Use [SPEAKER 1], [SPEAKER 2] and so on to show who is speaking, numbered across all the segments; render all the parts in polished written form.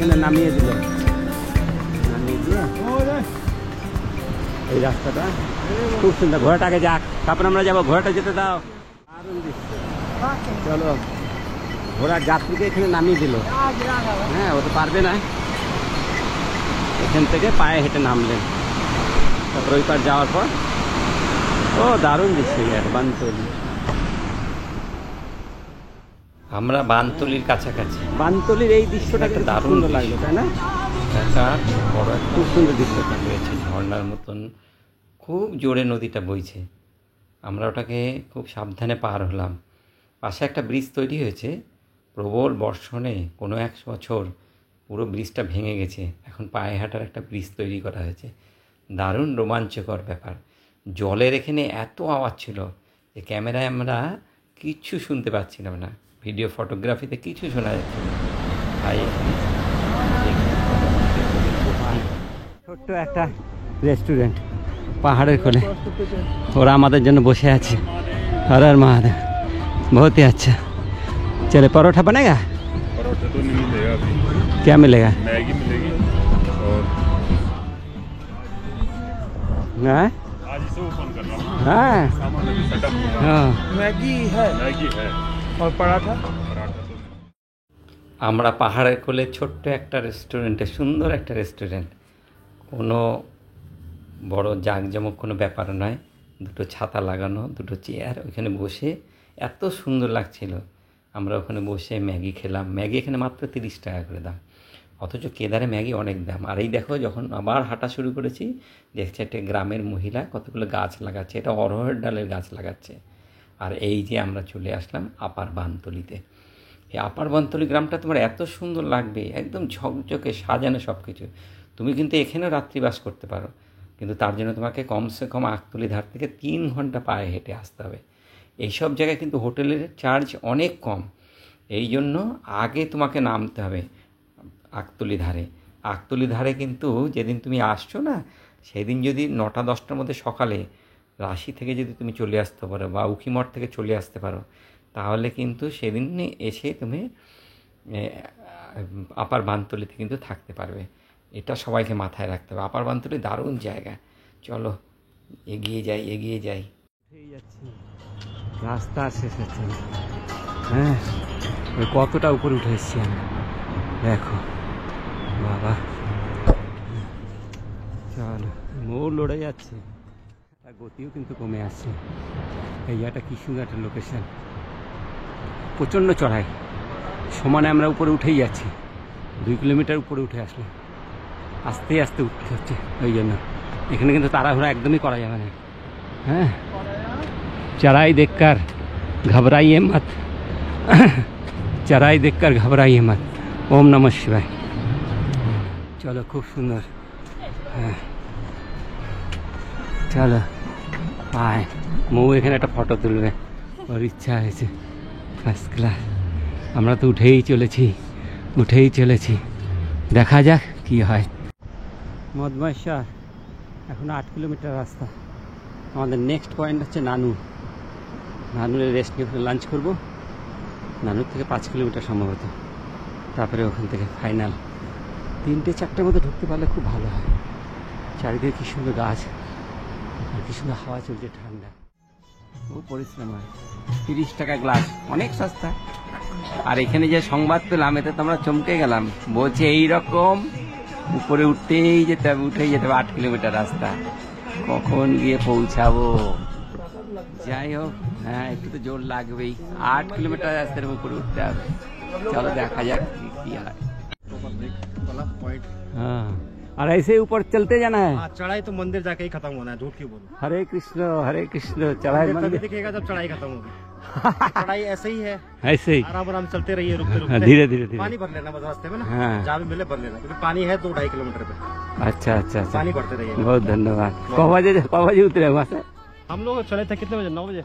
[SPEAKER 1] এখানে নামিয়ে দিল, নামিয়ে দিয়ে এই রাস্তাটা খুব সুন্দর। ঘোড়াটাকে যাক, তারপরে আমরা যাবো। ঘোড়াটা যেতে দাও, দারুণ দৃশ্য। চলো, ঘোড়ার যাত্রীকে এখানে নামিয়ে দিল। হ্যাঁ, ও তো পারবে না, এখান থেকে পায়ে হেঁটে নামলেন। তারপর ওই পার যাওয়ার পর ও দারুণ দৃশ্য, বানতলি।
[SPEAKER 2] আমরা বানতলির কাছাকাছি।
[SPEAKER 1] বানতলির এই দৃশ্যটা
[SPEAKER 2] একটা দারুণ
[SPEAKER 1] সুন্দর লাগলো, তাই না?
[SPEAKER 2] একটা বড়
[SPEAKER 1] খুব সুন্দর দৃশ্যটা
[SPEAKER 2] রয়েছে, ঝর্ণার মতন খুব জোরে নদীটা বইছে। আমরা ওটাকে খুব সাবধানে পার হলাম। পাশে একটা ব্রিজ তৈরি হয়েছে, প্রবল বর্ষণে কোনো এক বছর পুরো ব্রিজটা ভেঙে গেছে। এখন পায়ে হাঁটার একটা ব্রিজ তৈরি করা হয়েছে। দারুণ রোমাঞ্চকর ব্যাপার। জলের এখানে এত আওয়াজ ছিল যে ক্যামেরায় আমরা কিচ্ছু শুনতে পাচ্ছিলাম না, ভিডিও ফটোগ্রাফিতে কিছু শোনা যাচ্ছে না। তাই
[SPEAKER 1] ছোট্ট একটা রেস্টুরেন্ট পাহাড়ের কোলে, ওরা আমাদের জন্য বসে আছে। हर हर महादेव, बहुत ही अच्छा। चले, परोठा बनेगा?
[SPEAKER 3] परोठा तो नहीं मिलेगा अभी।
[SPEAKER 1] क्या मिलेगा?
[SPEAKER 3] मैगी मिलेगी और आज इसे ओपन कर रहा हूँ।
[SPEAKER 1] हाँ
[SPEAKER 3] सामान अभी सेटअप हो रहा है।
[SPEAKER 1] हाँ,
[SPEAKER 3] मैगी है और पराठा तो
[SPEAKER 2] আমরা পাহাড়ের কোলে ছোট্ট একটা রেস্টুরেন্টে, সুন্দর একটা রেস্টুরেন্ট, কোনো বড় জাঁকজমক কোনো ব্যাপার নয়। দুটো ছাতা লাগানো, দুটো চেয়ার, ওইখানে বসে এত সুন্দর লাগছিল। আমরা ওখানে বসে ম্যাগি খেলাম। ম্যাগি এখানে মাত্র 30 টাকা করে দাম, অথচ কেদারে ম্যাগি অনেক দাম। আর এই দেখো, যখন আবার হাঁটা শুরু করেছি, দেখছি একটা গ্রামের মহিলা কতগুলো গাছ লাগাচ্ছে। এটা অরহর ডালের গাছ লাগাচ্ছে। আর এই যে আমরা চলে আসলাম আপার বানতলিতে। এই আপার বানতলি গ্রামটা তোমার এত সুন্দর লাগবে, একদম ঝকঝকে সাজানো সব কিছু। তুমি কিন্তু এখানেও রাত্রিবাস করতে পারো, কিন্তু তার জন্য তোমাকে কমসে কম আকতলি ধার থেকে 3 ঘন্টা পায়ে হেঁটে আসতে হবে। এইসব জায়গায় কিন্তু হোটেলের চার্জ অনেক কম, এই জন্য আগে তোমাকে নামতে হবে আকতলি ধারে। আকতলি ধারে কিন্তু যেদিন তুমি আসছো না, সেদিন যদি 9টা-10টার মধ্যে সকালে রাশি থেকে যদি তুমি চলে আসতে পারো বা উখিমঠ থেকে চলে আসতে পারো, তাহলে কিন্তু সেদিন এসে তুমি আপার বানতলিতে কিন্তু থাকতে পারবে। এটা সবাইকে মাথায় রাখতে হবে। আপার বানতলি দারুণ জায়গা। চলো এগিয়ে যাই, এগিয়ে যাই।
[SPEAKER 1] রাস্তা শেষ হচ্ছে। হ্যাঁ, ওই কতটা উপরে উঠে এসেছি আমি, দেখো বাবা। চলো, মোড় লড়ে যাচ্ছে, তার গতিও কিন্তু কমে আসছে। এই জায়গাটা কি সুন্দর একটা লোকেশন, প্রচণ্ড চড়াই, সমানে আমরা উপরে উঠেই যাচ্ছি। 2 কিলোমিটার উপরে উঠে আসলাম, আস্তে আস্তে উঠতে হচ্ছে। ওই জন্য এখানে কিন্তু তাড়াহুড়া একদমই করা যাবে না। হ্যাঁ, चढ़ाई देखकर घबराइए मत, चढ़ाई देखकर घबराइए मत। ओम नमः शिवाय। चलो, खूब सुंदर। हाँ, चलो पाए मऊ এখানে একটা ফটো তুলবে, ওর ইচ্ছা হয়েছে। First class. আমরা তো উঠেই চলেছি, দেখা যাক কি হয়। মদমাইশাহ, এখন 8 কিলোমিটার রাস্তা। আমাদের নেক্সট পয়েন্ট হচ্ছে নানুরে রেস্ট নিয়ে লাঞ্চ করবো। নানুর থেকে 5 কিলোমিটার সম্ভবত, তারপরে ওখান থেকে ফাইনাল। 3টে-4টের মধ্যে ঢুকতে পারলে খুব ভালো হয়। চারিদিকে কী সুন্দর গাছ আর কী সুন্দর হাওয়া চলছে, ঠান্ডা। ও পরিশ্রম হয়। 30 টাকা গ্লাস, অনেক সস্তা। আর এখানে যে সংবাদ পেলাম, এতে তো আমরা চমকে গেলাম। বলছে এইরকম উপরে উঠেই যেতে হবে 8 কিলোমিটার রাস্তা। কখন গিয়ে পৌঁছাবো? যাই হোক, হ্যাঁ, একটু তো জোর লাগবেই। 8 কিলোমিটার রাস্তার উপরে উঠতে হবে। चलो देखा जाए কি হয়। हाँ, और ऐसे ही ऊपर चलते जाना है।
[SPEAKER 4] चढ़ाई तो मंदिर जाके ही खत्म होना है, झूठ क्यों बोलूं।
[SPEAKER 1] हरे कृष्ण चढ़ाई
[SPEAKER 4] तभी दिखेगा जब चढ़ाई खत्म होगी। चढ़ाई ऐसे ही है,
[SPEAKER 1] ऐसे ही
[SPEAKER 4] आराम आराम चलते रहिए, रुकते रुकते
[SPEAKER 1] धीरे धीरे धीरे।
[SPEAKER 4] पानी भर लेना बस रास्ते में ना,
[SPEAKER 1] हाँ।
[SPEAKER 4] जहाँ भी मिले भर लेना, क्योंकि पानी है 2-2.5 किलोमीटर पे।
[SPEAKER 1] अच्छा अच्छा अच्छा,
[SPEAKER 4] पानी भरते रहिए।
[SPEAKER 1] बहुत धन्यवाद। कब बजे उतरे वहाँ से?
[SPEAKER 4] हम लोग चले थे कितने बजे? 9 बजे।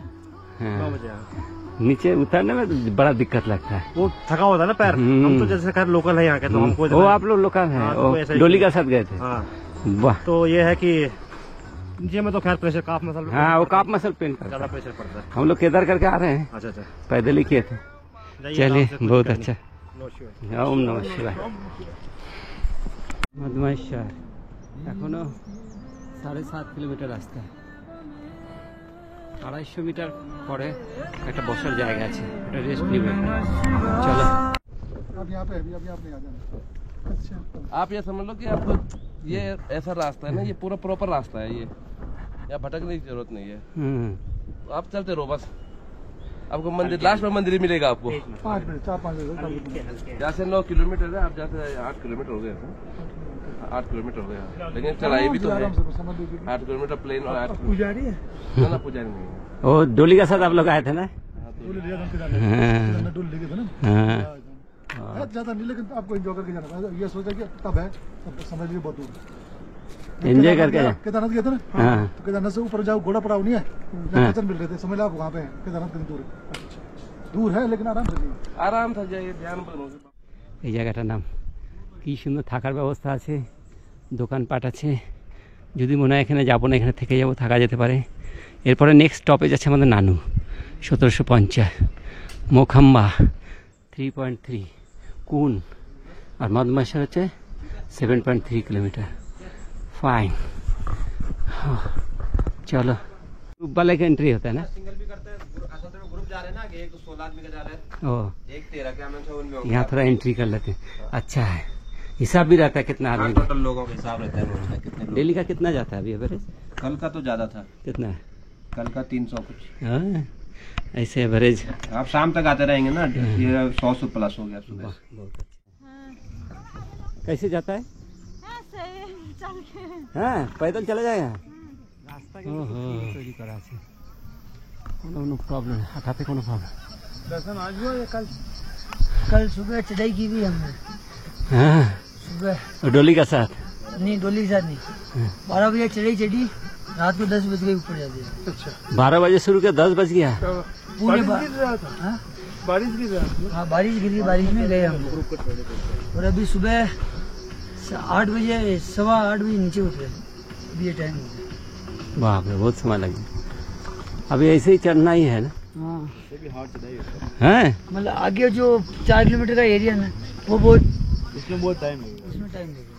[SPEAKER 1] हाँ।
[SPEAKER 4] 9 बजे। हाँ।
[SPEAKER 1] नीचे उतरने में तो बड़ा दिक्कत लगता है,
[SPEAKER 4] वो थका होता है ना पैर। हम तो जैसे खैर लोकल है यहाँ के, तो हमको
[SPEAKER 1] वो आप लोग लोकल
[SPEAKER 4] हाँ,
[SPEAKER 1] है,
[SPEAKER 4] तो ऐसा ही
[SPEAKER 1] डोली का साथ गए थे।
[SPEAKER 4] हाँ,
[SPEAKER 1] वाह।
[SPEAKER 4] तो ये है कि नीचे में तो खैर प्रेशर काफ मसल,
[SPEAKER 1] हाँ, वो काप मसल पेन करता
[SPEAKER 4] ज्यादा
[SPEAKER 1] है।
[SPEAKER 4] प्रेशर पड़ता है।
[SPEAKER 1] हम लोग केदार करके आ रहे हैं,
[SPEAKER 4] अच्छा अच्छा,
[SPEAKER 1] पैदल ही किए थे।
[SPEAKER 4] जाइए
[SPEAKER 1] चलिए,
[SPEAKER 4] आराम से, कुछ
[SPEAKER 1] बहुत
[SPEAKER 4] दिक्कत
[SPEAKER 1] अच्छा। ওম নমঃ শিবায়। মধুমেশ্বর এখনো 7.5 কিলোমিটার রাস্তা। 250 মিটার পরে একটা বসার জায়গা আছে, একটা রেস্ট নিবে। চলো।
[SPEAKER 5] आप ये समझ लो कि आपको ये ऐसा रास्ता है ना, ये पूरा प्रॉपर रास्ता है ये, यहाँ भटकने की जरूरत नहीं है। तो आप चलते रहो बस, आपको मंदिर लास्ट में मंदिर ही मिलेगा आपको।
[SPEAKER 3] 5 मिनट 4-5 मिनट।
[SPEAKER 5] यहाँ से 9 किलोमीटर है, आप जाते 8 किलोमीटर हो गए, 8 किलोमीटर हो गया, लेकिन चलाई भी तो है 8 किलोमीटर प्लेन और 8
[SPEAKER 3] पुजारी है
[SPEAKER 5] ना पुजारी नहीं है।
[SPEAKER 1] वो डोली के साथ आप लोग आए थे ना?
[SPEAKER 3] डोल लेके थे ना।
[SPEAKER 1] हाँ
[SPEAKER 3] ज्यादा नहीं, लेकिन आपको एंजॉय करके जाना है। ये सोचा कि तब है, तब समझ लीजिए बहुत दूर।
[SPEAKER 1] एंजॉय करके
[SPEAKER 3] केदारनाथ गए थे ना।
[SPEAKER 1] हाँ
[SPEAKER 3] तो केदारनाथ से ऊपर जाओ, घोड़ा पड़ाव नहीं है, वचन मिल रहे थे, समझ लो आप वहाँ पे हैं। केदारनाथ कहीं दूर है, दूर है लेकिन आराम से जाइए।
[SPEAKER 5] आराम से जाइए, ध्यान बनोगे।
[SPEAKER 1] এই জায়গাটার নাম কি সুন্দর, থাকার ব্যবস্থা আছে, দোকানপাট আছে। যদি মনে হয় এখানে যাবো না, এখানে থেকে যাবো, থাকা যেতে পারে। এরপরে নেক্সট স্টপেজ আছে আমাদের নানু 1750, মোখাম্বা 3.3, কুন আর মধুমেশ্বর হচ্ছে 7.3 কিলোমিটার। फाइन। हाँ, चलो ग्रुप वाले का एंट्री होता है ना?
[SPEAKER 4] सिंगल भी करते हैं, असल में ग्रुप जा रहे हैं ना, कि एक तो 16 आदमी का जा रहा है,
[SPEAKER 1] ओ
[SPEAKER 4] एक 13 के, हम 54 में होंगे।
[SPEAKER 1] यहाँ थोड़ा एंट्री कर लेते हैं। अच्छा है, हिसाब भी रहता है कितना आदमी का?
[SPEAKER 4] टोटल लोगों के हिसाब रहता है रोज का, कितने लोग।
[SPEAKER 1] डेली का कितना जाता है अभी एवरेज?
[SPEAKER 4] कल का तो ज्यादा था,
[SPEAKER 1] कितना है?
[SPEAKER 4] कल का 300 कुछ।
[SPEAKER 1] हाँ, ऐसे एवरेज।
[SPEAKER 4] आप शाम तक आते रहेंगे ना, ये 100 से प्लस हो गया सुबह।
[SPEAKER 1] बहुत अच्छा। कैसे जाता है? हाँ, पैदल चला जाएगा। কোনো প্রবলেম, হাঁটাতে কোনো প্রবলেম।
[SPEAKER 3] दर्शन आज हुआ या कल?
[SPEAKER 6] कल सुबह चढ़ाई की थी हमने,
[SPEAKER 1] हाँ,
[SPEAKER 6] सुबह
[SPEAKER 1] और डोली का साथ?
[SPEAKER 6] नहीं, डोली के साथ नहीं। 12 बजे चढ़ाई चढ़ी, रात को 10 बज गए ऊपर जाते।
[SPEAKER 3] अच्छा,
[SPEAKER 1] 12 बजे शुरू किया, 10 बज गया।
[SPEAKER 6] पूरे
[SPEAKER 3] बारिश गिर रहा था।
[SPEAKER 6] हाँ?
[SPEAKER 3] बारिश गिर रहा था।
[SPEAKER 6] हाँ, बारिश गिरी, बारिश में गए हम। और अभी सुबह 8 बजे, 8:15 बजे नीचे उतरे, अभी ये टाइम हो गया।
[SPEAKER 1] बाप रे, बहुत समय लग गया। अभी ऐसे ही चढ़ना ही है ना?
[SPEAKER 6] हाँ,
[SPEAKER 1] हैं?
[SPEAKER 6] मतलब आगे जो 4 किलोमीटर का एरिया ना, वो बहुत,
[SPEAKER 3] इसमें बहुत टाइम है।
[SPEAKER 6] उसमें टाइम लगेगा।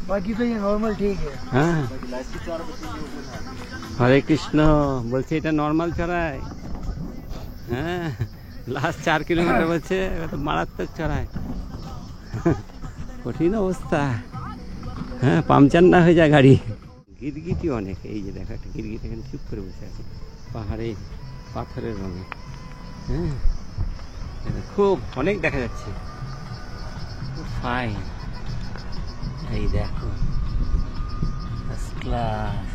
[SPEAKER 6] बाकी तो ये नॉर्मल ठीक है।
[SPEAKER 1] হ্যাঁ, হরে কৃষ্ণ। বলছে এটা নর্মাল চড়াই। হ্যাঁ, লাস্ট 4 কিলোমিটার বলছে, এটা তো মারাত্মক চড়াই। কঠিন অবস্থা। হ্যাঁ, পাংচার না হয়ে যায় গাড়ি। গিরগিটি অনেক, এই যে দেখো একটা গিরগিটি এখানে চুপ করে বসে আছে পাহাড়ে, পাথরের রঙে। হ্যাঁ, এটা খুব অনেক দেখা যাচ্ছে। ফাইন, এই देखो फर्स्ट क्लास।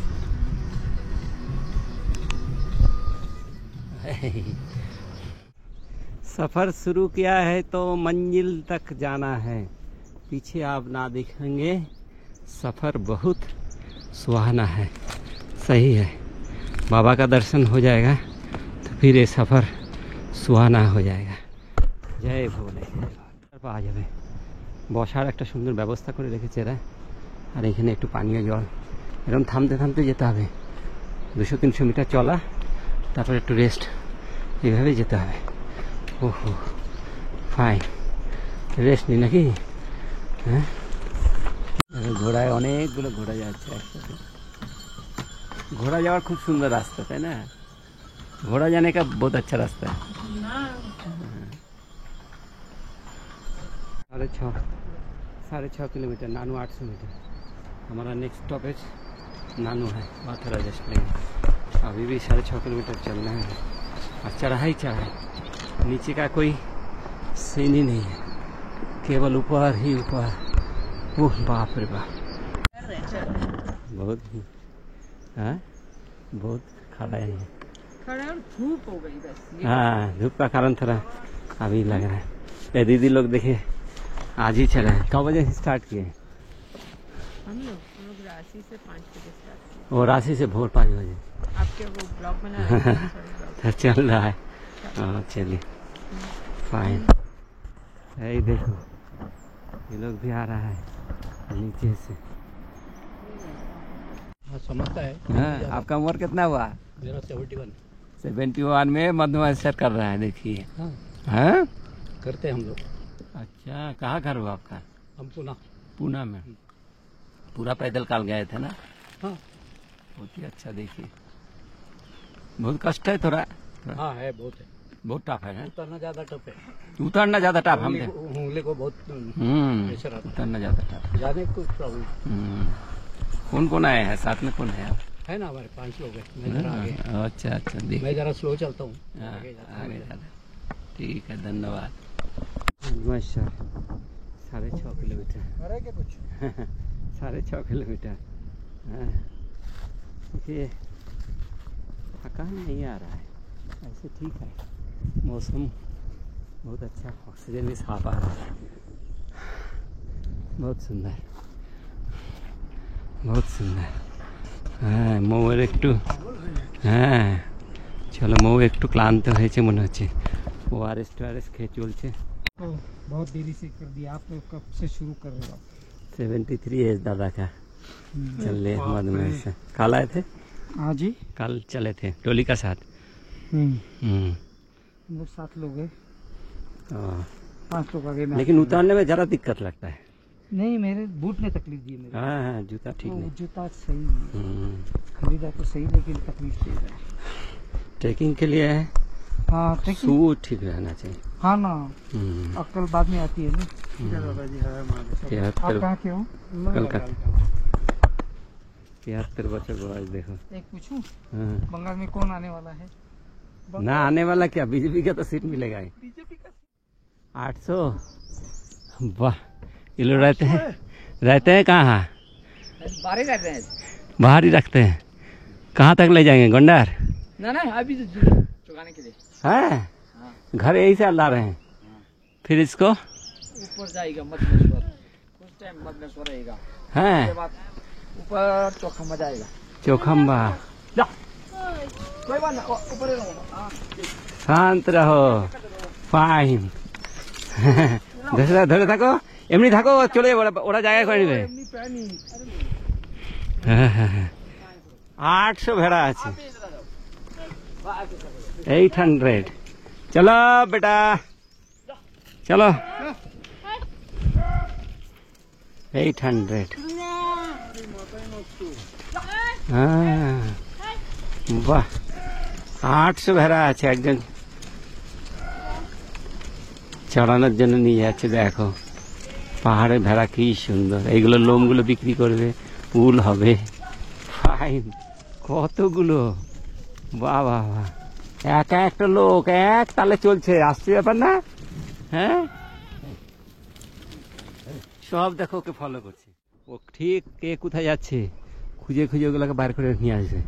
[SPEAKER 1] सफ़र शुरू किया है तो मंजिल तक जाना है, पीछे आप ना देखेंगे। सफ़र बहुत सुहाना है। सही है, बाबा का दर्शन हो जाएगा तो फिर ये सफ़र सुहाना हो जाएगा। जय भोले। পাওয়া যাবে, বসার একটা সুন্দর ব্যবস্থা করে রেখেছে এরা। আর এখানে একটু পানীয় জল, এরকম থামতে থামতে যেতে হবে। 200-300 মিটার চলা, তারপর একটু রেস্ট, এইভাবে যেতে হবে। ওহো, ফাইন, রেস্ট নি নাকি? হ্যাঁ, ঘোড়ায় অনেকগুলো ঘোড়া যাচ্ছে একসাথে। ঘোড়া যাওয়ার খুব সুন্দর রাস্তা, তাই না? ঘোড়া जाने का बहुत अच्छा रास्ता है। 6.5 किलोमीटर, नानू 800 मीटर। हमारा नेक्स्ट स्टॉपेज नानू है, वहाँ थोड़ा रेस्ट लेंगे। अभी भी 6.5 किलोमीटर चलना है और चढ़ाई चढ़ाई, नीचे का कोई सीन ही नहीं है, केवल ऊपर ही ऊपर। ओह बाप रे बाप, बहुत हाँ, बहुत खड़ा है ये।
[SPEAKER 7] धूप हो गई बस।
[SPEAKER 1] हाँ, धूप का कारण थोड़ा अभी लग रहा है। ये दीदी लोग देखिए आज ही चले हैं। 9 बजे स्टार्ट किए?
[SPEAKER 7] हम लोग राशि से 5 बजे स्टार्ट किए।
[SPEAKER 1] और राशि से भोर 5 बजे
[SPEAKER 7] आपके वो ब्लॉग बना रहे हैं?
[SPEAKER 1] चल रहा है। हाँ, चलिए फाइन। यही देखो, ये लोग भी आ रहा है नीचे से।
[SPEAKER 3] समझता है।
[SPEAKER 1] हाँ, आपका उम्र कितना हुआ?
[SPEAKER 3] मेरा 71।
[SPEAKER 1] 71 में मधुमेश्वर कर रहा है, देखिए।
[SPEAKER 3] हाँ,
[SPEAKER 1] हाँ,
[SPEAKER 3] करते हैं हम लोग।
[SPEAKER 1] अच्छा, कहाँ घर हुआ आपका?
[SPEAKER 6] हम पुनः
[SPEAKER 1] पूना में। पूरा पैदल काल गए थे ना?
[SPEAKER 6] हाँ
[SPEAKER 1] बहुत ही अच्छा। देखिए बहुत कष्ट है थोड़ा,
[SPEAKER 6] हाँ है, बहुत है।
[SPEAKER 1] बहुत टफ है।
[SPEAKER 6] उतरना ज्यादा टफ है,
[SPEAKER 1] उतरना ज्यादा टफ हम थे।
[SPEAKER 6] उंगली को बहुत प्रेशर आता
[SPEAKER 1] उतरना ज्यादा टफ।
[SPEAKER 6] है, जाने को कुछ प्रॉब्लम
[SPEAKER 1] कौन कौन आए हैं साथ में? कौन है आप?
[SPEAKER 6] है ना, हमारे 5 लोग हैं। मैं जरा आगे,
[SPEAKER 1] अच्छा अच्छा, देख
[SPEAKER 6] मैं जरा स्लो चलता हूँ।
[SPEAKER 1] आगे जाना। ठीक है, धन्यवाद। माशा 6.5 किलोमीटर।
[SPEAKER 6] अरे क्या कुछ
[SPEAKER 1] 6.5 किलोमीटर। देखिए थकान नहीं आ रहा है, ऐसे ठीक है। मौसम बहुत अच्छा, ऑक्सीजन भी साफ आ रहा है। बहुत सुंदर, बहुत सुंदर। হ্যাঁ মৌয়ের একটু, হ্যাঁ চলো, মৌ একটু ক্লান্ত হয়েছে মনে হচ্ছে। ওআরএস টোআরএস খেয়ে চলছে।
[SPEAKER 6] बहुत देरी से कर दिया आप, कब से शुरू कर रहे हो?
[SPEAKER 1] 73 एज दादा का। चले मधुमेह से। कल आए थे?
[SPEAKER 6] हाँ जी,
[SPEAKER 1] कल चले थे टोली का साथ।
[SPEAKER 6] हम लोग 7 लोग हैं, 5 लोग आगे।
[SPEAKER 1] लेकिन उतारने में जरा दिक्कत लगता है।
[SPEAKER 6] नहीं, मेरे बूट ने तकलीफ दी है मेरे।
[SPEAKER 1] हाँ हाँ, जूता ठीक नहीं।
[SPEAKER 6] जूता सही खरीदा तो सही, लेकिन तकलीफ दे रहा है।
[SPEAKER 1] ट्रैकिंग के लिए है,
[SPEAKER 6] हाँ ठीक है।
[SPEAKER 1] शू ठीक रहना चाहिए।
[SPEAKER 6] हाँ ना, अक्ल बाद में आती है ना। दादाजी है हमारे। आप
[SPEAKER 1] 73
[SPEAKER 6] कहाँ के हो?
[SPEAKER 1] कलकत्ता। 73 बच्चों को आज देखो।
[SPEAKER 6] एक पूछूं,
[SPEAKER 1] हाँ।
[SPEAKER 6] बंगाल में कौन आने वाला है?
[SPEAKER 1] ना आने वाला क्या, बीजेपी का तो सीट मिलेगा ही।
[SPEAKER 6] बीजेपी का।
[SPEAKER 1] 800। वाह, ये लोग रहते हैं कहाँ?
[SPEAKER 6] बाहर ही रहते हैं।
[SPEAKER 1] बाहर ही रखते हैं। कहाँ तक ले जाएंगे? गोंडार?
[SPEAKER 6] ना अभी तो चुकाने के लिए
[SPEAKER 1] है। घर यही से ला रहे हैं। फिर इसको
[SPEAKER 6] ऊपर जाएगा मधमेश्वर, कुछ टाइम मधमेश्वर रहेगा,
[SPEAKER 1] है
[SPEAKER 6] उसके बाद ऊपर चौखम्बा जाएगा।
[SPEAKER 1] चौखम्बा।
[SPEAKER 6] कोई बात ना, ऊपर ही रहूंगा।
[SPEAKER 1] শান্ত রহো। ফাইন। ধরে থাকো, এমনি থাকো, চলে যাবে, ওরা জায়গা করে নেবে। 800 ভেড়া আছে। 800। চলো বেটা, চলো। 800। হ্যাঁ বাহ, 800 ভেড়া আছে। একজন চড়ানোর জন্য নিয়ে যাচ্ছে। দেখো পাহাড়ের ভেড়া কি সুন্দর। এইগুলো লোমগুলো বিক্রি করবে, উল হবে। ফাইন, কতগুলো, বাহ বাহ বাহ। একা একটা লোক এক তালে চলছে, আসছে ব্যাপার না? হ্যাঁ, সব দেখো ওকে ফলো করছে। ও ঠিক কে কোথায় যাচ্ছে খুঁজে খুঁজে ওগুলোকে বার করে নিয়ে আসবে।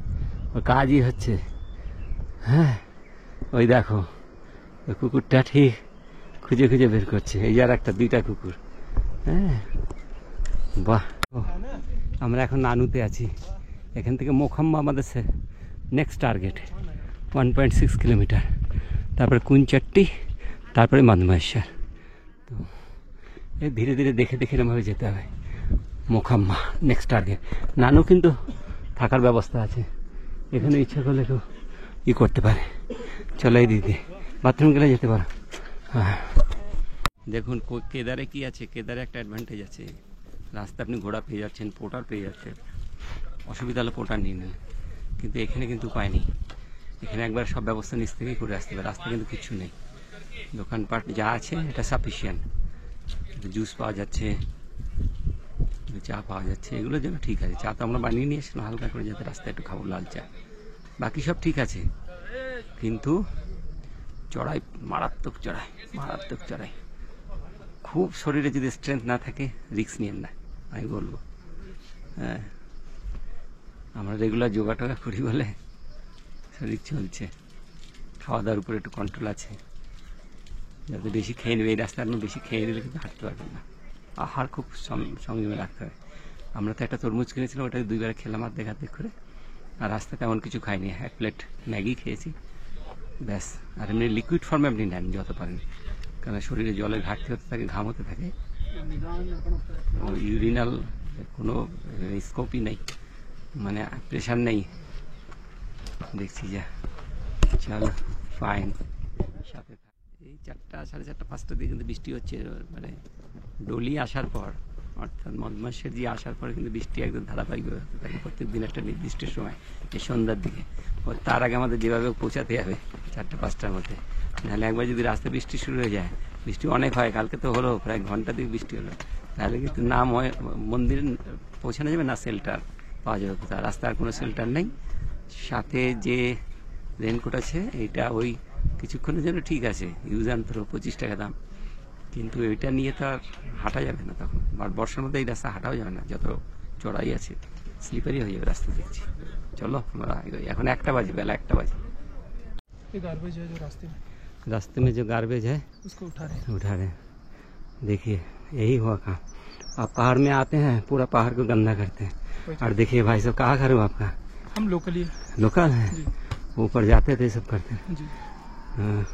[SPEAKER 1] ওর কাজই হচ্ছে। হ্যাঁ, ওই দেখো ওই কুকুরটা ঠিক খুঁজে খুঁজে বের করছে। এই আর একটা, 2টা কুকুর। হ্যাঁ বাহ। আমরা এখন নানুতে আছি। এখান থেকে মোখাম্বা আমাদের নেক্সট টার্গেট। 1.6 কিলোমিটার। তারপরে কুঞ্চট্টি, তারপরে মধমেশ্বর। তো এই ধীরে ধীরে দেখে দেখে এরমভাবে যেতে হবে। মোখাম্বা নেক্সট টার্গেট। নানু কিন্তু থাকার ব্যবস্থা আছে, এখানে ইচ্ছা করলে কেউ করতে পারে। চলো এই দিদি, বাথরুম গেলে যেতে পারো। হ্যাঁ দেখুন কেদারে কি আছে, কেদারে একটা অ্যাডভান্টেজ আছে। রাস্তা আপনি ঘোড়া পেয়ে যাচ্ছেন, পোটার পেয়ে যাচ্ছেন। অসুবিধা হলে পোটার নিয়ে নেন, কিন্তু এখানে কিন্তু উপায় নেই। এখানে একবার সব ব্যবস্থা নিচ থেকেই করে আসতে হবে। রাস্তা কিন্তু কিছু নেই, দোকানপাট যা আছে এটা সাফিসিয়েন্ট। জুস পাওয়া যাচ্ছে, চা পাওয়া যাচ্ছে, এগুলোর জন্য ঠিক আছে। চা তো আমরা বানিয়ে নিয়ে এসেছিলাম হালকা করে, যাতে রাস্তায় একটু খাবো লাল চা। বাকি সব ঠিক আছে, কিন্তু চড়াই মারাত্মক, মারাত্মক চড়াই। খুব শরীরে যদি স্ট্রেংথ না থাকে রিস্ক নিয়েন না, আমি বলবো। হ্যাঁ, আমরা রেগুলার যোগা টোগা করি বলে শরীর চলছে। খাওয়া দাওয়ার উপরে একটু কন্ট্রোল আছে, যাতে বেশি খেয়ে নেবে। এই রাস্তায় আপনি বেশি খেয়ে নিলে কিন্তু হাঁটতে পারবেন না। আহার খুব সংযমে রাখতে হয়। আমরা তো একটা তরমুজ কিনেছিলাম, ওটাকে 2 বেলা খেলাম আর্ধেক করে। আর রাস্তায় তেমন কিছু খাইনি, 1 প্লেট ম্যাগি খেয়েছি ব্যাস। আর এমনি লিকুইড ফর্মে আপনি নেন যত পারেন, কারণ শরীরে জলের ঘাটতি হতে থাকে, ঘাম হতে থাকে। ইউরিনাল কোনো স্কোপই নেই, মানে প্রেশার নেই। দেখছি যা, চলো ফাইন, সাথে এই
[SPEAKER 2] 4টা, 4:30, 5টার দিকে কিন্তু বৃষ্টি হচ্ছে, মানে ডলি আসার পর অর্থাৎ মদমাশের যে আসার পরে কিন্তু বৃষ্টি একদম ধারাবাহিকভাবে হতে থাকে প্রত্যেক দিন একটা নির্দিষ্ট সময়, এই সন্ধ্যার দিকে। তার আগে আমাদের যেভাবে পৌঁছাতে হবে 4টা-5টার মধ্যে, নাহলে একবার যদি রাস্তায় বৃষ্টি শুরু হয়ে যায়, বৃষ্টি অনেক হয়, কালকে তো হলো প্রায় ঘন্টা দিক বৃষ্টি হলো, তাহলে কিন্তু না মন্দির পৌঁছানো যাবে না শেল্টার পাওয়া যাবে কোথাও, রাস্তার কোনো শেল্টার নেই। সাথে যে রেনকোট আছে এইটা ওই কিছুক্ষণের জন্য ঠিক আছে, ইউজ অ্যান্ড থ্রো, 25 টাকা দাম, কিন্তু এটা নিয়ে তো আর হাঁটা যাবে না তখন, আর বর্ষার মধ্যে এই রাস্তা হাঁটাও যাবে না, যত চড়াই আছে, স্লিপারই হয়ে যাবে রাস্তা দেখছি। চলো আমরা এগোই। এখন 1টা বাজে, বেলা 1টা বাজে।
[SPEAKER 3] ये गार्बेज है जो
[SPEAKER 1] रास्ते में जो गार्बेज है
[SPEAKER 3] उसको उठा रहे
[SPEAKER 1] उठा रहे हैं। देखिए यही हुआ काम, आप पहाड़ में आते हैं पूरा पहाड़ को गंदा करते हैं। और देखिए भाई साहब, कहाँ घर हो आपका?
[SPEAKER 3] हम लोकली
[SPEAKER 1] लोकल है, ऊपर जाते थे सब करते हैं।
[SPEAKER 3] जी
[SPEAKER 1] हाँ,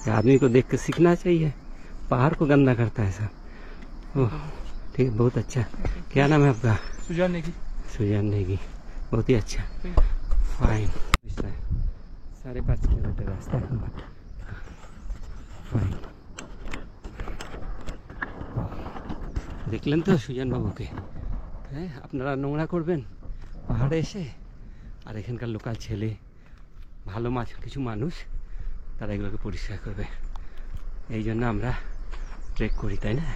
[SPEAKER 1] ये आदमी को देख के सीखना चाहिए, पहाड़ को गंदा करता है सब। ओह ठीक है, बहुत अच्छा। क्या नाम है आपका?
[SPEAKER 3] सुजान नेगी।
[SPEAKER 1] सुजान नेगी, बहुत ही अच्छा, फाइन। 5.5 किलोमीटर रास्ता है। फाइन, দেখলেন তো সুজান বাবুকে, হ্যাঁ আপনারা নোংরা করবেন পাহাড়ে এসে, আর এখানকার লোকাল ছেলে ভালো কিছু মানুষ তারা এগুলোকে পরিষ্কার করবে। এই জন্য আমরা ট্রেক করি, তাই না?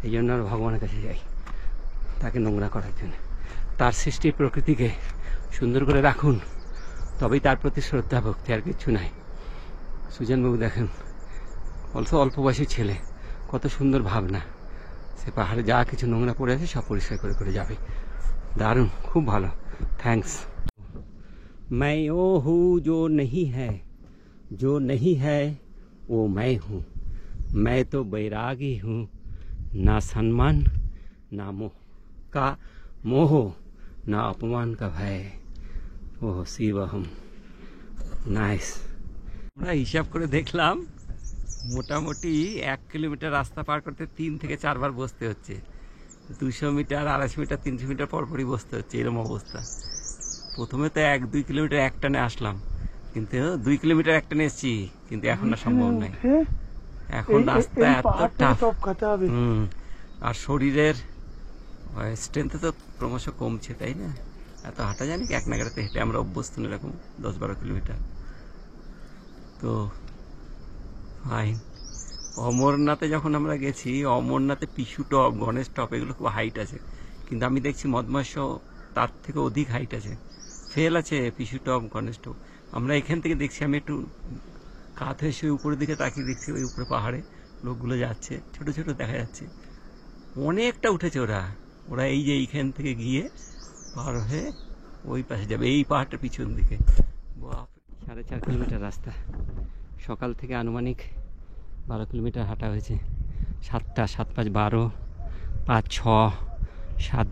[SPEAKER 1] এই জন্য আমরা ভগবানের কাছে যাই, তাকে নোংরা করার জন্য। তার সৃষ্টি প্রকৃতিকে সুন্দর করে রাখুন, তবেই তার প্রতি শ্রদ্ধা ভক্তি, আর কিছু নাই। সুজানবাবু দেখেন, অল্প বয়সী ছেলে, কত সুন্দর ভাবনা, সে পাহাড়ে যা কিছু নোংরা পড়ে আছে সব পরিষ্কার করে করে যাবে। দারুণ, খুব ভালো, থ্যাঙ্কস। मैं वो हूँ जो नहीं है वो मैं हूँ, मैं तो बैरागी हूँ, ना सम्मान ना मोह का मोह, ना अपमान का भय, ओह शिवहम। नाइस। আমরা হিসাব করে দেখলাম মোটামুটি 1 কিলোমিটার রাস্তা পার করতে 3 থেকে 4 বার বসতে হচ্ছে। 200 মিটার, 250 মিটার, 300 মিটার পরপরই বসতে হচ্ছে, এরকম অবস্থা। প্রথমে তো 1-2 কিলোমিটার একটানে আসলাম, কিন্তু 2 কিলোমিটার একটানে এসেছি, কিন্তু এখন আর সম্ভব নয়, এখন রাস্তা এত টাফ। আর শরীরের স্ট্রেংথ তো ক্রমশ কমছে, তাই না? এত হাঁটা জানি কি, এক নাগাড়াতে হেঁটে আমরা অভ্যস্ত না, এরকম 10-12 কিলোমিটার। তো ফাইন। অমরনাথে যখন আমরা গেছি, অমরনাথে পিছু টপ, গণেশ টপ, এগুলো খুব হাইট আছে, কিন্তু আমি দেখছি মদমাশ তার থেকে অধিক হাইট আছে, ফেল আছে পিছু টপ, গণেশ টপ। আমরা এখান থেকে দেখছি, আমি একটু কাত হয়ে শুয়ে উপরের দিকে তাকিয়ে দেখছি, ওই উপরে পাহাড়ে লোকগুলো যাচ্ছে, ছোট ছোট দেখা যাচ্ছে, অনেকটা উঠেছে ওরা এই যে এইখান থেকে গিয়ে পার হয়ে ওই পাশে যাবে, এই পাহাড়টার পিছন দিকে। 4.5 কিলোমিটার রাস্তা, সকাল থেকে আনুমানিক 12 কিলোমিটার হাঁটা হয়েছে। 7টা 7 5 12 5 6 7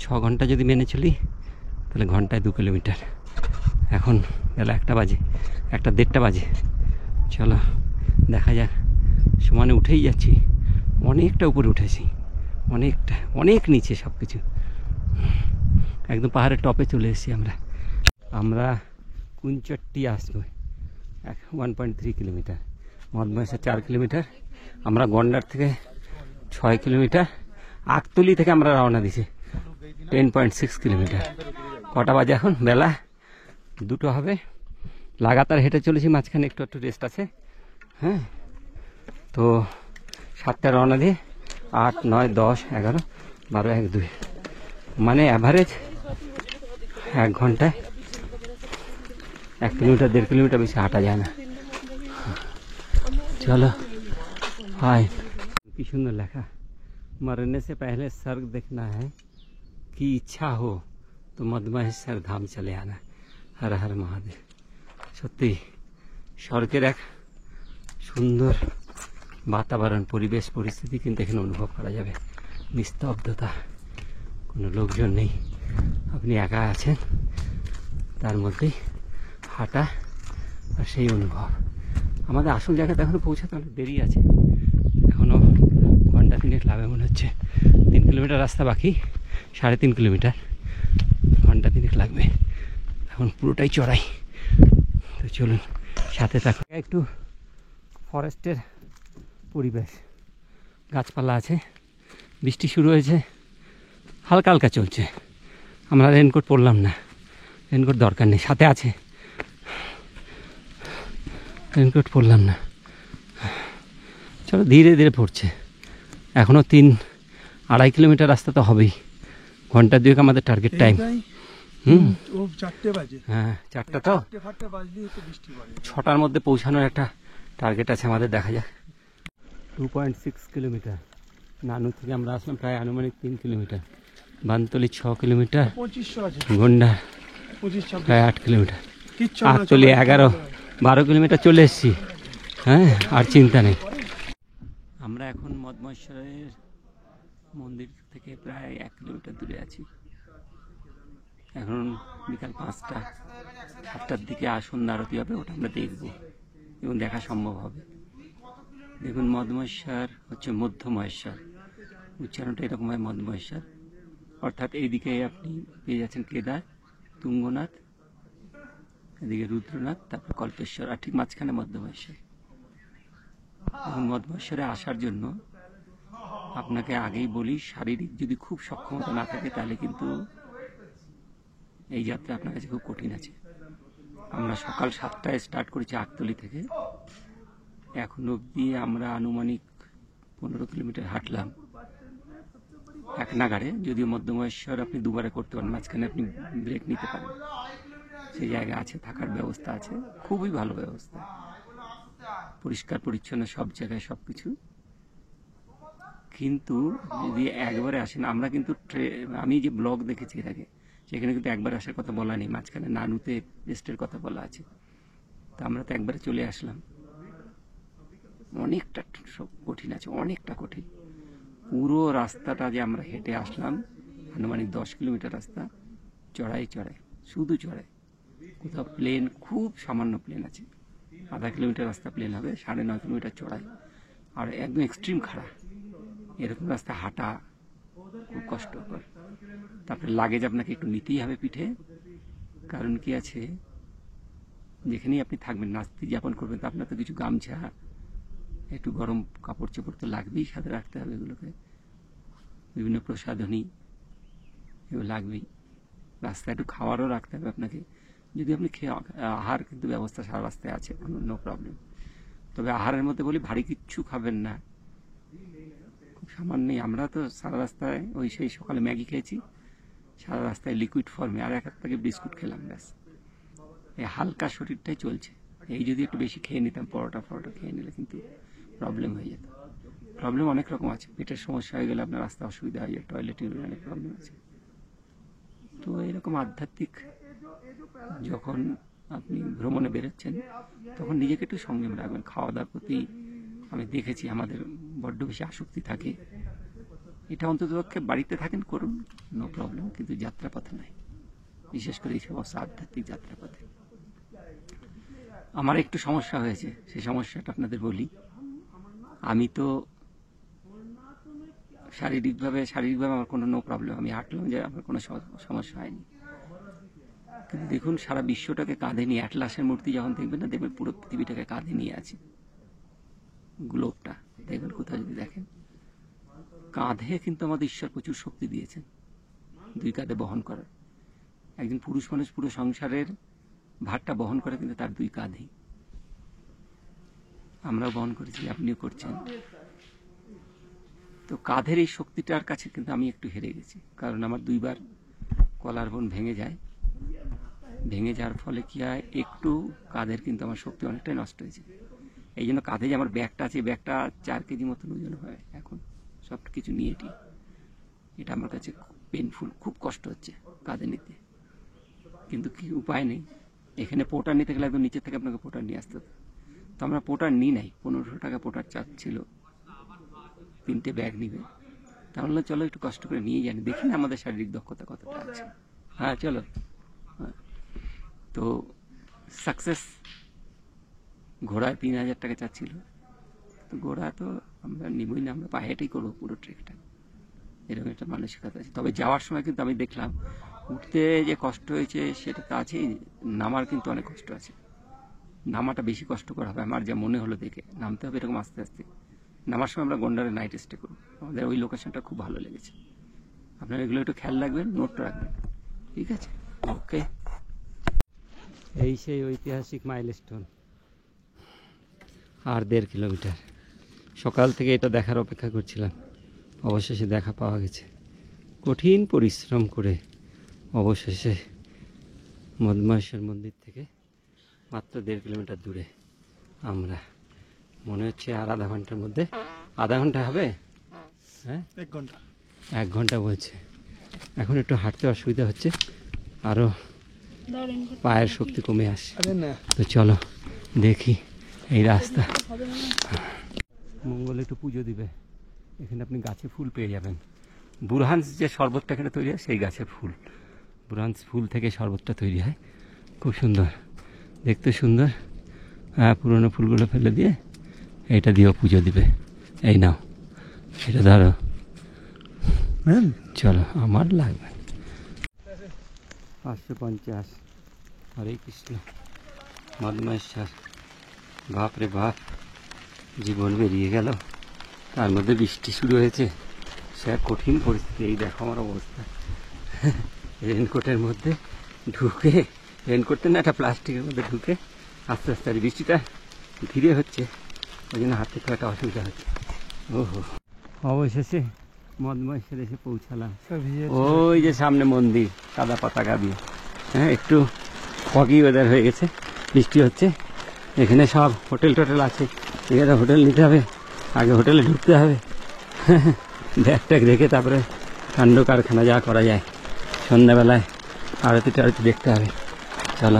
[SPEAKER 1] 6 ঘন্টা যদি মেনে চলি, তাহলে ঘন্টায় 2 কিলোমিটার। এখন বেলা 1টা বাজে, 1:30 বাজে। চলো দেখা যাক, সমানে উঠেই যাচ্ছি, অনেকটা উপরে উঠেছি, অনেকটা, অনেক নিচে সব কিছু, একদম পাহাড়ের টপে চলে এসেছি আমরা কুঞ্চট্টি আসবো, 1.3 কিলোমিটার, মদমাইশা 4 কিলোমিটার, আমরা গন্ডার থেকে 6 কিলোমিটার, আগতলি থেকে আমরা রওনা দিছি 10.6 কিলোমিটার। কটা বাজে এখন? বেলা 2টো হবে। লাগাতার হেঁটে চলেছি, মাঝখানে একটু রেস্ট আছে। হ্যাঁ, তো 7টায় রওনা দিয়ে 8 9 10 11 12 1 2, মানে অ্যাভারেজ 1 ঘন্টায় 1 কিলোমিটার 1.5 কিলোমিটার বেশি হাঁটা যায় না। চলো হাই, কি সুন্দর লেখা, मरने से पहले स्वर्ग देखना है कि इच्छा हो तो मदमहेश्वर धाम चले आना, हर हर महादेव। সত্যি স্বর্গের এক সুন্দর বাতাবরণ, পরিবেশ, পরিস্থিতি কিন্তু এখানে অনুভব করা যাবে। নিস্তব্ধতা, কোনো লোকজন নেই, আপনি একা আছেন, তার মধ্যেই হাঁটা আর সেই অনুভব। আমাদের আসল জায়গাতে এখনও পৌঁছাতে অনেক দেরি আছে, এখনও ঘন্টা 3 লাগবে মনে হচ্ছে। 3 কিলোমিটার রাস্তা বাকি, 3.5 কিলোমিটার, ঘন্টা 3 লাগবে। এখন পুরোটাই চড়াই, তো চলুন সাথে থাকুন। একটু ফরেস্টের পরিবেশ, গাছপালা আছে, বৃষ্টি শুরু হয়েছে, হালকা হালকা চলছে। আমরা রেনকোট পরলাম না, রেনকোট দরকার নেই, সাথে আছে, রেনকোট পরলাম না। চলো ধীরে ধীরে পড়ছে, এখনও 3-2.5 কিলোমিটার রাস্তা তো হবেই, ঘন্টা 2 আমাদের টার্গেট টাইম।
[SPEAKER 3] ও 4টে বাজে,
[SPEAKER 1] হ্যাঁ 4টা তো,
[SPEAKER 3] 4টে বাজলেই তো বৃষ্টি পড়ে।
[SPEAKER 1] 6টার মধ্যে পৌঁছানোর একটা টার্গেট আছে আমাদের, দেখা যাক। 2.6 কিলোমিটার, নানু থেকে আমরা আসলাম প্রায় আনুমানিক 3 কিলোমিটার, বানতলি 6 কিলোমিটার,
[SPEAKER 3] 2500 আছে,
[SPEAKER 1] গন্ডা
[SPEAKER 3] 25-26
[SPEAKER 1] প্রায় 8 কিলোমিটার,
[SPEAKER 3] কিচ্ছু
[SPEAKER 1] আটতলি 11-12 কিলোমিটার চলে এসেছি। হ্যাঁ, আর চিন্তা নেই। আমরা এখন মদমহেশ্বরের মন্দির থেকে প্রায় 1 কিলোমিটার দূরে আছি। এখন বিকাল 5টা, 7টার দিকে সন্ধ্যা আরতি হবে, ওটা আমরা দেখব এবং দেখা সম্ভব হবে। দেখুন, মদমহেশ্বর হচ্ছে মধ্যমহেশ্বর, উচ্চারণটা এরকম হয় মদমহেশ্বর, অর্থাৎ এইদিকে আপনি পেয়ে যাচ্ছেন কেদার, তুঙ্গনাথ, এদিকে রুদ্রনাথ, তারপর কল্পেশ্বর, আর ঠিক মাঝখানে মধ্যমহেশ্বর। এবং মধ্যমহেশ্বরে আসার জন্য আপনাকে আগেই বলি, শারীরিক যদি খুব সক্ষমতা না থাকে তাহলে কিন্তু এই যাত্রা আপনার কাছে খুব কঠিন আছে। আমরা সকাল 7টায় স্টার্ট করেছি আগতলি থেকে, এখন অবধি আমরা আনুমানিক 15 কিলোমিটার হাঁটলাম এক নাগাড়ে। যদিও মধ্যমহেশ্বর আপনি দুবারে করতে পারেন, মাঝখানে আপনি ব্রেক নিতে পারেন, সেই জায়গা আছে, থাকার ব্যবস্থা আছে, খুবই ভালো ব্যবস্থা, পরিষ্কার পরিচ্ছন্ন সব জায়গায় সব কিছু। কিন্তু যদি একবারে আসেন, আমরা কিন্তু আমি যে ব্লগ দেখেছি এর আগে, সেখানে কিন্তু একবার আসার কথা বলা নেই, মাঝখানে নানুতে রেস্টের কথা বলা আছে। তা আমরা তো একবারে চলে আসলাম, অনেকটা কঠিন আছে, অনেকটা কঠিন। পুরো রাস্তাটা যে আমরা হেঁটে আসলাম, আনুমানিক 10 কিলোমিটার রাস্তা, চড়াই চড়াই, শুধু চড়াই, কোথাও প্লেন, খুব সামান্য প্লেন আছে, আধা কিলোমিটার রাস্তা প্লেন হবে, 9.5 কিলোমিটার চড়াই, আর একদম এক্সট্রিম খাড়া। এরকম রাস্তা হাঁটা খুব কষ্টকর। তারপরে লাগেজ আপনাকে একটু নিতেই হবে পিঠে, কারণ কি আছে, যেখানেই আপনি থাকবেন, নাস্তি যাপন করবেন, তো আপনার তো কিছু গামছা, একটু গরম কাপড় চোপড় তো লাগবেই, সাথে রাখতে হবে, এগুলোকে বিভিন্ন প্রসাধনী এগুলো লাগবেই। রাস্তায় একটু খাওয়ারও রাখতে হবে আপনাকে, যদি আপনি আহার কিন্তু ব্যবস্থা সারা রাস্তায় আছে, কোনো নো প্রবলেম। তবে আহারের মধ্যে বলি, ভারী কিচ্ছু খাবেন না, খুব সামান্যই। আমরা তো সারা রাস্তায় ওই সেই সকালে ম্যাগি খেয়েছি, সারা রাস্তায় লিকুইড ফর্মে, আর 1 প্যাকেট বিস্কুট খেলাম, ব্যাস। এই হালকা শরীরটাই চলছে। এই যদি একটু বেশি খেয়ে নিতাম, পরোটা খেয়ে নিলে কিন্তু প্রবলেম হয়ে যেত। প্রবলেম অনেক রকম আছে, পেটের সমস্যা হয়ে গেলে আপনার রাস্তা অসুবিধা হয়ে যায়, টয়লেট অনেক প্রবলেম আছে। তো এরকম আধ্যাত্মিক যখন আপনি ভ্রমণে বেরোচ্ছেন, তখন নিজেকে একটু সংযম রাখবেন। খাওয়া দাওয়ার প্রতি আমি দেখেছি আমাদের বড্ড বেশি আসক্তি থাকে, এটা অন্ততপক্ষে বাড়িতে থাকেন করুন, নো প্রবলেম, কিন্তু যাত্রাপথে নয়, বিশেষ করে এই সমস্ত আধ্যাত্মিক যাত্রাপথে। আমার একটু সমস্যা হয়েছে, সেই সমস্যাটা আপনাদের বলি। আমি তো শারীরিকভাবে আমার কোনো নো প্রবলেম, আমি হাঁটলাম, যে আমার কোনো সমস্যা হয়নি। কিন্তু দেখুন, সারা বিশ্বটাকে কাঁধে নিয়ে, অ্যাটলাসের মূর্তি যখন দেখবেন না, দেখবেন পুরো পৃথিবীটাকে কাঁধে নিয়ে আছে, গ্লোবটা দেখবেন কোথাও যদি দেখেন, কাঁধে কিন্তু আমাদের ঈশ্বর প্রচুর শক্তি দিয়েছেন 2 কাঁধে বহন করার। একজন পুরুষ মানুষ পুরো সংসারের ভারটা বহন করে কিন্তু তার 2 কাঁধেই। আমরাও বহন করেছি, আপনিও করছেন। তো কাঁধের এই শক্তিটার কাছে কিন্তু আমি একটু হেরে গেছি, কারণ আমার 2বার কলার বোন ভেঙে যায়, ভেঙে যাওয়ার ফলে কি হয়, একটু কাঁধের কিন্তু আমার শক্তি অনেকটাই নষ্ট হয়েছে। এই জন্য কাঁধে যে আমার ব্যাগটা আছে, ব্যাগটা 4 কেজি মতন ওজন হয় এখন, সব কিছু নিয়ে এটা আমার কাছে পেনফুল, খুব কষ্ট হচ্ছে কাঁধে নিতে, কিন্তু কি উপায় নেই। এখানে পোটার নিতে গেলে একদম নিচে থেকে আপনাকে পোটার নিয়ে আসতে হতো, তো আমরা পোটার নিই নাই। 1500 টাকা পোটার চার্জ ছিল, 3টে ব্যাগ নিবে, তাহলে চলো একটু কষ্ট করে নিয়ে যান, দেখি না আমাদের শারীরিক দক্ষতা কতটা আছে। হ্যাঁ চলো। তো সাকসেস, ঘোড়ায় 3000 টাকা চাচ্ছিল, তো ঘোড়া তো আমরা নিবই না, আমরা পায়ে হেঁটেই করবো পুরো ট্রেকটা, এরকম একটা মানসিকতা আছে। তবে যাওয়ার সময় কিন্তু আমি দেখলাম, উঠতে যে কষ্ট হয়েছে সেটা তো আছেই, নামার কিন্তু অনেক কষ্ট আছে। নামাটা বেশি কষ্টকর হবে আমার যা মনে হলো দেখে। নামতে হবে এরকম আস্তে আস্তে। নামার সময় আমরা গন্ডারে নাইট স্টে করবো, আমাদের ওই লোকেশনটা খুব ভালো লেগেছে। আপনারা এগুলো একটু খেয়াল রাখবেন, নোট রাখবেন, ঠিক আছে? ওকে, এই সেই ঐতিহাসিক মাইলস্টোন, আর 1.5 কিলোমিটার। সকাল থেকে এটা দেখার অপেক্ষা করছিলাম, অবশেষে দেখা পাওয়া গেছে। কঠিন পরিশ্রম করে অবশেষে মদমাহেশ্বর মন্দির থেকে মাত্র 1.5 কিলোমিটার দূরে আমরা। মনে হচ্ছে আর আধা ঘন্টার মধ্যে, আধা ঘন্টা হবে, হ্যাঁ 1 ঘন্টা বলছে। এখন একটু হাঁটতে অসুবিধা হচ্ছে, আরও পায়ের শক্তি কমে আসে। তো চলো দেখি এই রাস্তা। মঙ্গলে একটু পুজো দিবে, এখানে আপনি গাছে ফুল পেয়ে যাবেন। বুরহানস যে শরবতটা এখানে তৈরি হয় সেই গাছের ফুল, বুরহানস ফুল থেকে শরবতটা তৈরি হয়, খুব সুন্দর দেখতে, সুন্দর। হ্যাঁ, পুরোনো ফুলগুলো ফেলে দিয়ে এটা দিয়েও পুজো দিবে। এই নাও, এটা ধরো। চলো, আমার লাগবে 550। হরে কৃষ্ণ, মদমাহেশ্বর। বাপ রে বাপ, জীবন বেরিয়ে গেল, তার মধ্যে বৃষ্টি শুরু হয়েছে। সে কঠিন পরিস্থিতি। এই দেখো আমার অবস্থা, রেনকোটের মধ্যে ঢুকে, রেনকোটটা না একটা প্লাস্টিকের মধ্যে ঢুকে আস্তে আস্তে, আর বৃষ্টিটা ধীরে হচ্ছে, ওই জন্য হাঁটতে খুব একটা অসুবিধা হচ্ছে। ওহো, অবশেষে মদমাহেশ্বর এসে পৌঁছালাম। ওই যে সামনে মন্দির, সাদা পতাকা দিয়ে। হ্যাঁ, একটু ফগি ওয়েদার হয়ে গেছে, বৃষ্টি হচ্ছে। এখানে সব হোটেল টোটেল আছে, এখানে হোটেল নিতে হবে, আগে হোটেলে ঢুকতে হবে, ব্যাগ ট্যাগ রেখে তারপরে কাণ্ড কারখানা যা করা যায়। সন্ধ্যাবেলায় আরতি টারতি দেখতে হবে। चलो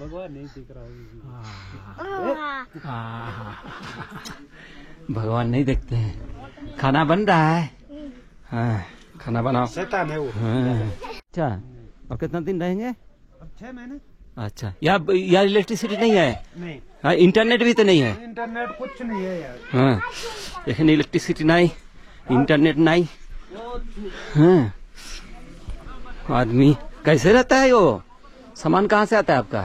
[SPEAKER 1] भगवान नहीं दिख रहा, भगवान नहीं देखते हैं। खाना बन रहा है, हाँ खाना बनाओ।
[SPEAKER 4] शैतान है वो।
[SPEAKER 1] अच्छा, और कितना दिन रहेंगे?
[SPEAKER 4] अब 6 महीने।
[SPEAKER 1] अच्छा, यहाँ इलेक्ट्रिसिटी नहीं है?
[SPEAKER 4] नहीं।
[SPEAKER 1] हाँ, इंटरनेट भी तो नहीं है?
[SPEAKER 4] इंटरनेट कुछ नहीं है यार।
[SPEAKER 1] हाँ, এখানে इलेक्ट्रिसिटी नहीं, इंटरनेट नहीं। हाँ, आदमी कैसे रहता है? वो सामान कहाँ से आता है आपका?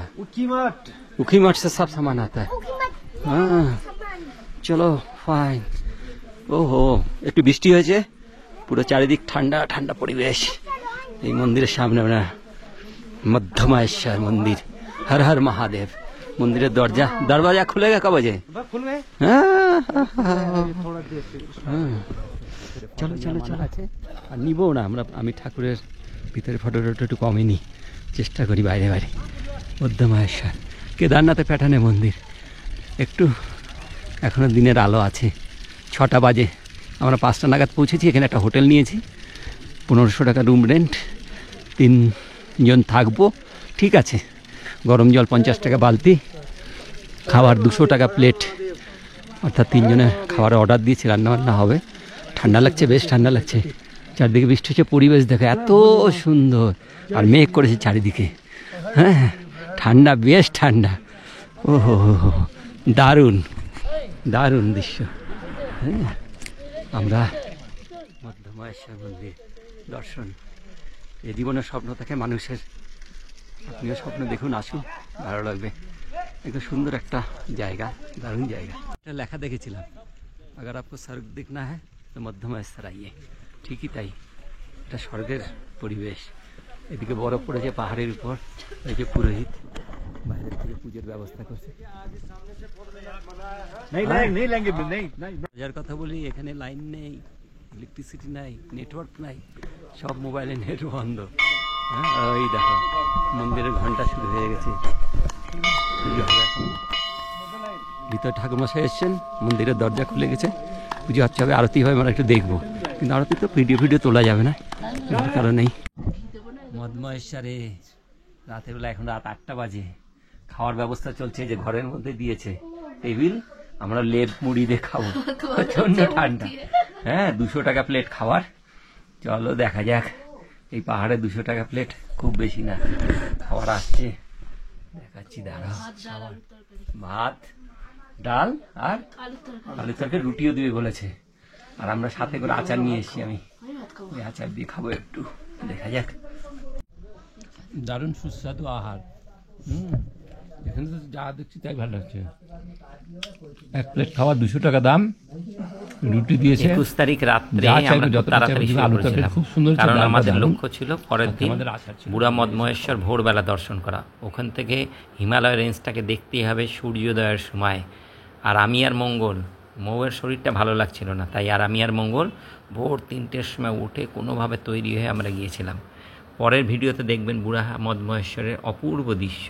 [SPEAKER 1] उखी मठ से सब सामान आता है। हाँ, चलो फाइन। ওহো, একটু বৃষ্টি হয়েছে, পুরো চারিদিক ঠান্ডা ঠান্ডা পরিবেশ। এই মন্দিরের সামনে আমরা মধ্যমাহেশ্বর মন্দির, হর হর মহাদেব। মন্দিরের দরজা খুলেগা কবে যে? চলো চলো চলো, আর নিবও না আমরা। আমি ঠাকুরের ভিতরে ফটো একটু কমই নিই, চেষ্টা করি বাইরে বাইরে। মধ্যমাহেশ্বর, কেদারনাথে প্যাটার্নে মন্দির। একটু এখনো দিনের আলো আছে, 6টা বাজে। আমরা 5টা নাগাদ পৌঁছেছি। এখানে একটা হোটেল নিয়েছি, 1500 টাকা রুম রেন্ট, 3 জন থাকবো, ঠিক আছে। গরম জল 50 টাকা বালতি, খাবার 200 টাকা প্লেট, অর্থাৎ 3 জনের খাবার অর্ডার দিয়েছি, রান্নাবান্না হবে। ঠান্ডা লাগছে, বেশ ঠান্ডা লাগছে। চারদিকে বৃষ্টি হচ্ছে, পরিবেশ দেখো এত সুন্দর, আর মেঘ করেছে চারিদিকে। হ্যাঁ, ঠান্ডা, বেশ ঠান্ডা। ওহো, দারুণ দারুণ দৃশ্য। হ্যাঁ, আমরা মধ্যমাহেশ্বর মন্দির দর্শন, এ জীবনের স্বপ্ন থাকে মানুষের। আপনিও স্বপ্ন দেখুন, আসুন, ভালো লাগবে। একদম সুন্দর একটা জায়গা, দারুণ জায়গা। একটা লেখা দেখেছিলাম, আগার আপকো স্বর্গ দেখনা হ্যায় তো মধ্যমাহেশ্বর আইয়ে। ঠিকই তাই, এটা স্বর্গের পরিবেশ। এদিকে বরফ পড়েছে পাহাড়ের উপর, এই যে পুরোহিত বাইরের থেকে পুজোর ব্যবস্থা করছে। যার কথা বলি, এখানে লাইন নেই, ইলেকট্রিসিটি নাই, নেটওয়ার্ক নাই, সব মোবাইলে নেট বন্ধ। হ্যাঁ, ওই দেখো মন্দিরের ঘন্টা শুরু হয়ে গেছে। ভিতরে ঠাকুরমশাই এসছেন, মন্দিরের দরজা খুলে গেছে, পুজো হচ্ছে, হবে, আরতি হবে। আমরা একটু দেখবো, কিন্তু আরতি তো ভিডিও তোলা যাবে না, কারণেই। মধ্যমাহেশ্বরে রাতের বেলা, এখন রাত 8টা বাজে, খাওয়ার ব্যবস্থা চলছে। যে ঘরের মধ্যে দিয়েছে টেবিল, আমরা লেপ মুড়ি দিয়ে খাবো, প্রচন্ড ঠান্ডা। হ্যাঁ, 200 টাকা প্লেট খাবার। চলো দেখা যাক, এই পাহাড়ে 200 টাকা প্লেট খুব বেশি না। খাবার আসছে, দেখাচ্ছি, দাঁড়াও। ভাত, ডাল আর আলু তরকারি, রুটিও দিবে বলেছে। আর আমরা সাথে করে আচার নিয়ে এসেছি, আমি ওই আচার দিয়ে খাবো একটু, দেখা যাক। দারুণ সুস্বাদু আহার। এখানে তো যা দেখছি তাই ভালো লাগছে। এক প্লেট খাওয়া 200 টাকা দাম, রুটি দিয়েছে
[SPEAKER 2] 21 তারিখ রাত্রে
[SPEAKER 1] যা চাইবে
[SPEAKER 2] আমরা
[SPEAKER 1] যত
[SPEAKER 2] খুব তাড়াতাড়ি
[SPEAKER 1] চাইবে,
[SPEAKER 2] শুরু
[SPEAKER 1] আলু তরকারি
[SPEAKER 2] করেছিলাম,
[SPEAKER 1] খুব সুন্দর হয়েছে,
[SPEAKER 2] কারণ
[SPEAKER 1] ডালটা
[SPEAKER 2] আমাদের
[SPEAKER 1] দারুণ।
[SPEAKER 2] লক্ষ্য ছিল পরের দিন
[SPEAKER 1] আমাদের আশা ছিল।
[SPEAKER 2] বুড়া মদমহেশ্বর ভোরবেলা দর্শন করা। ওখান থেকে হিমালয় রেঞ্জটাকে দেখতেই হবে সূর্যোদয়ের সময়। আর আমি আর মঙ্গল, মৌয়ের শরীরটা ভালো লাগছিল না, তাই আর আমি আর মঙ্গল ভোর 3টের সময় উঠে কোনোভাবে তৈরি হয়ে আমরা গিয়েছিলাম। পরের ভিডিওতে দেখবেন বুড়া মদমহেশ্বরের অপূর্ব দৃশ্য।